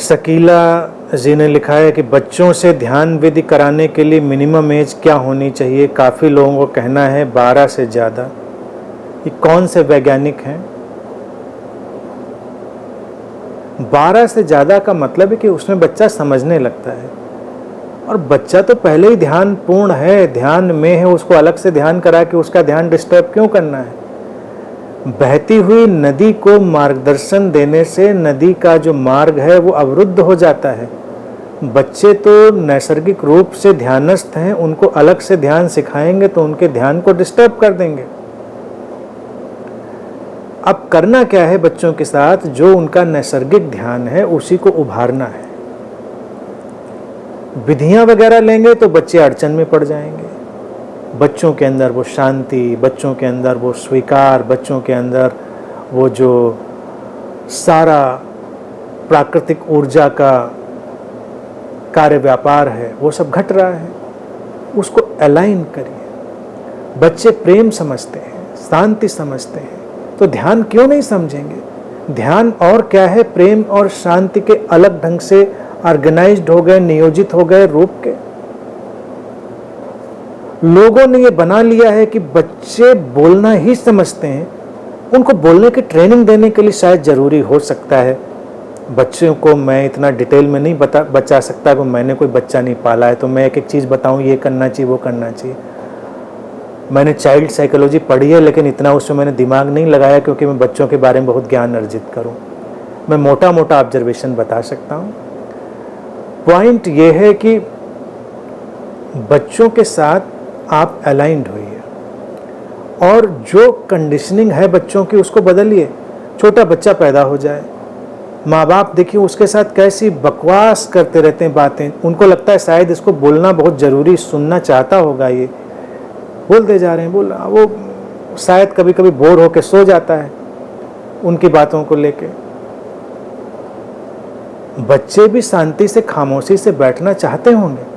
शकीला जी ने लिखा है कि बच्चों से ध्यान विधि कराने के लिए मिनिमम एज क्या होनी चाहिए? काफ़ी लोगों को कहना है 12 से ज़्यादा। ये कौन से वैज्ञानिक हैं? 12 से ज़्यादा का मतलब है कि उसमें बच्चा समझने लगता है, और बच्चा तो पहले ही ध्यान पूर्ण है, ध्यान में है, उसको अलग से ध्यान करा के उसका ध्यान डिस्टर्ब क्यों करना है? बहती हुई नदी को मार्गदर्शन देने से नदी का जो मार्ग है वो अवरुद्ध हो जाता है। बच्चे तो नैसर्गिक रूप से ध्यानस्थ हैं, उनको अलग से ध्यान सिखाएंगे तो उनके ध्यान को डिस्टर्ब कर देंगे। अब करना क्या है बच्चों के साथ? जो उनका नैसर्गिक ध्यान है उसी को उभारना है। विधियां वगैरह लेंगे तो बच्चे अड़चन में पड़ जाएंगे। बच्चों के अंदर वो शांति, बच्चों के अंदर वो स्वीकार, बच्चों के अंदर वो जो सारा प्राकृतिक ऊर्जा का कार्य व्यापार है वो सब घट रहा है। उसको अलाइन करिए। बच्चे प्रेम समझते हैं, शांति समझते हैं, तो ध्यान क्यों नहीं समझेंगे? ध्यान और क्या है? प्रेम और शांति के अलग ढंग से ऑर्गेनाइज्ड हो गए, नियोजित हो गए रूप के। लोगों ने ये बना लिया है कि बच्चे बोलना ही समझते हैं। उनको बोलने की ट्रेनिंग देने के लिए शायद जरूरी हो सकता है। बच्चों को मैं इतना डिटेल में नहीं बचा सकता कि मैंने कोई बच्चा नहीं पाला है, तो मैं एक एक चीज़ बताऊं, ये करना चाहिए, वो करना चाहिए। मैंने चाइल्ड साइकोलॉजी पढ़ी है, लेकिन इतना उसमें मैंने दिमाग नहीं लगाया क्योंकि मैं बच्चों के बारे में बहुत ज्ञान अर्जित करूं। मैं मोटा मोटा ऑब्जर्वेशन बता सकता हूं। पॉइंट ये है कि बच्चों के साथ आप अलाइंड होइए, और जो कंडीशनिंग है बच्चों की उसको बदलिए। छोटा बच्चा पैदा हो जाए, माँ बाप देखिए उसके साथ कैसी बकवास करते रहते हैं बातें। उनको लगता है शायद इसको बोलना बहुत ज़रूरी, सुनना चाहता होगा, ये बोलते जा रहे हैं, बोल रहा। वो शायद कभी कभी बोर होकर सो जाता है उनकी बातों को लेके। बच्चे भी शांति से, खामोशी से बैठना चाहते होंगे,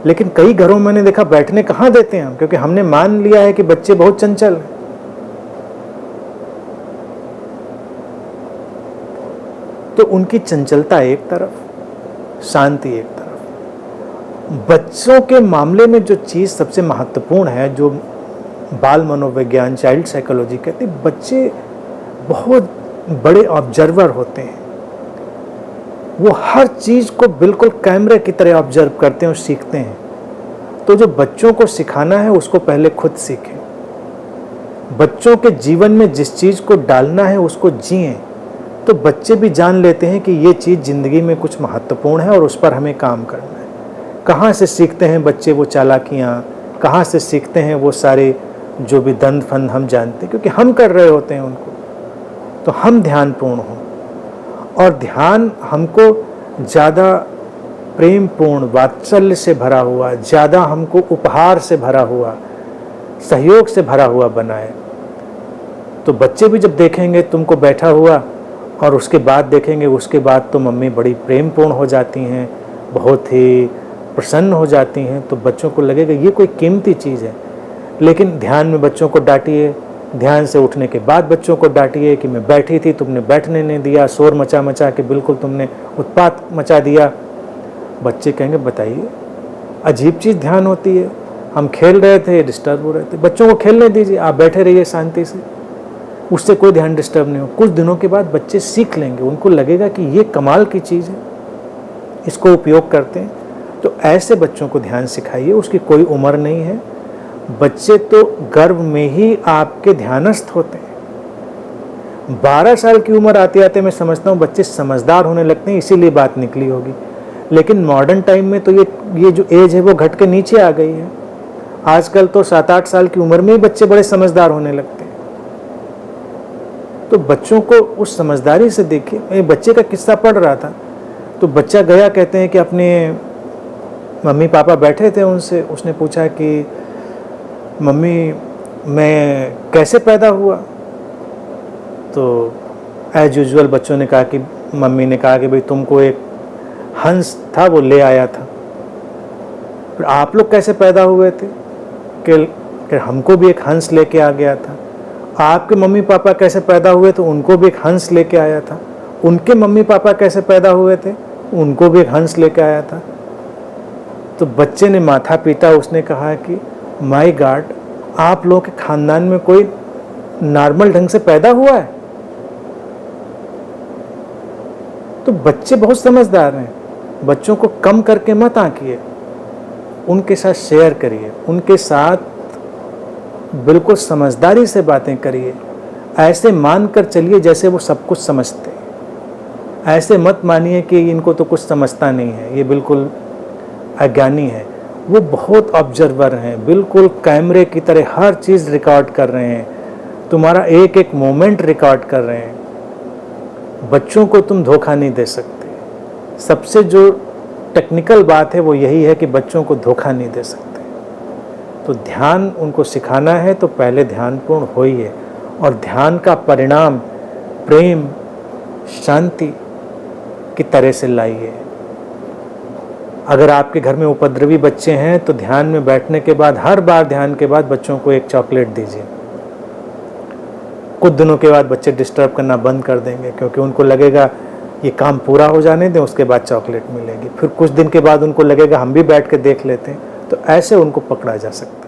लेकिन कई घरों में मैंने देखा बैठने कहाँ देते हैं हम, क्योंकि हमने मान लिया है कि बच्चे बहुत चंचल हैं। तो उनकी चंचलता एक तरफ, शांति एक तरफ। बच्चों के मामले में जो चीज़ सबसे महत्वपूर्ण है, जो बाल मनोविज्ञान, चाइल्ड साइकोलॉजी कहते हैं, बच्चे बहुत बड़े ऑब्जर्वर होते हैं। वो हर चीज़ को बिल्कुल कैमरे की तरह ऑब्जर्व करते हैं और सीखते हैं। तो जो बच्चों को सिखाना है उसको पहले खुद सीखें। बच्चों के जीवन में जिस चीज़ को डालना है उसको जिएं, तो बच्चे भी जान लेते हैं कि ये चीज़ ज़िंदगी में कुछ महत्वपूर्ण है और उस पर हमें काम करना है। कहाँ से सीखते हैं बच्चे वो चालाकियाँ? कहाँ से सीखते हैं वो सारे जो भी दंड फंद हम जानते हैं, क्योंकि हम कर रहे होते हैं उनको। तो हम ध्यानपूर्ण हों, और ध्यान हमको ज़्यादा प्रेमपूर्ण, वात्सल्य से भरा हुआ, ज़्यादा हमको उपहार से भरा हुआ, सहयोग से भरा हुआ बनाए। तो बच्चे भी जब देखेंगे तुमको बैठा हुआ, और उसके बाद देखेंगे, उसके बाद तो मम्मी बड़ी प्रेमपूर्ण हो जाती हैं, बहुत ही प्रसन्न हो जाती हैं, तो बच्चों को लगेगा ये कोई कीमती चीज़ है। लेकिन ध्यान में बच्चों को डांटिए, ध्यान से उठने के बाद बच्चों को डांटिए कि मैं बैठी थी, तुमने बैठने नहीं दिया, शोर मचा मचा के बिल्कुल तुमने उत्पात मचा दिया। बच्चे कहेंगे बताइए, अजीब चीज़ ध्यान होती है, हम खेल रहे थे, डिस्टर्ब हो रहे थे। बच्चों को खेलने दीजिए, आप बैठे रहिए शांति से, उससे कोई ध्यान डिस्टर्ब नहीं हो। कुछ दिनों के बाद बच्चे सीख लेंगे, उनको लगेगा कि ये कमाल की चीज़ है, इसको उपयोग करते हैं। तो ऐसे बच्चों को ध्यान सिखाइए, उसकी कोई उम्र नहीं है। बच्चे तो गर्भ में ही आपके ध्यानस्थ होते हैं। 12 साल की उम्र आते आते मैं समझता हूँ बच्चे समझदार होने लगते हैं, इसीलिए बात निकली होगी। लेकिन मॉडर्न टाइम में तो ये जो एज है वो घट के नीचे आ गई है। आजकल तो 7-8 साल की उम्र में ही बच्चे बड़े समझदार होने लगते हैं। तो बच्चों को उस समझदारी से देखिए। मैं बच्चे का किस्सा पढ़ रहा था, तो बच्चा गया, कहते हैं कि अपने मम्मी पापा बैठे थे उनसे, उसने पूछा कि मम्मी मैं कैसे पैदा हुआ? तो एज यूजुअल बच्चों ने कहा कि, मम्मी ने कहा कि भाई तुमको एक हंस था वो ले आया था। फिर आप लोग कैसे पैदा हुए थे? कि हमको भी एक हंस लेके आ गया था। आपके मम्मी पापा कैसे पैदा हुए? तो उनको भी एक हंस लेके आया था। उनके मम्मी पापा कैसे पैदा हुए थे, उनको भी एक हंस लेकर आया था। तो बच्चे ने माथा पीटा, उसने कहा कि माय गॉड, आप लोगों के खानदान में कोई नॉर्मल ढंग से पैदा हुआ है? तो बच्चे बहुत समझदार हैं, बच्चों को कम करके मत आंकिए, उनके साथ शेयर करिए, उनके साथ बिल्कुल समझदारी से बातें करिए, ऐसे मान कर चलिए जैसे वो सब कुछ समझते हैं। ऐसे मत मानिए कि इनको तो कुछ समझता नहीं है, ये बिल्कुल अज्ञानी है। वो बहुत ऑब्जर्वर हैं, बिल्कुल कैमरे की तरह हर चीज़ रिकॉर्ड कर रहे हैं, तुम्हारा एक एक मोमेंट रिकॉर्ड कर रहे हैं। बच्चों को तुम धोखा नहीं दे सकते। सबसे जो टेक्निकल बात है वो यही है कि बच्चों को धोखा नहीं दे सकते। तो ध्यान उनको सिखाना है तो पहले ध्यानपूर्ण होइए, और ध्यान का परिणाम प्रेम, शांति की तरह से लाइए। अगर आपके घर में उपद्रवी बच्चे हैं तो ध्यान में बैठने के बाद, हर बार ध्यान के बाद बच्चों को एक चॉकलेट दीजिए। कुछ दिनों के बाद बच्चे डिस्टर्ब करना बंद कर देंगे, क्योंकि उनको लगेगा ये काम पूरा हो जाने दें, उसके बाद चॉकलेट मिलेगी। फिर कुछ दिन के बाद उनको लगेगा हम भी बैठ के देख लेते हैं। तो ऐसे उनको पकड़ा जा सकता है।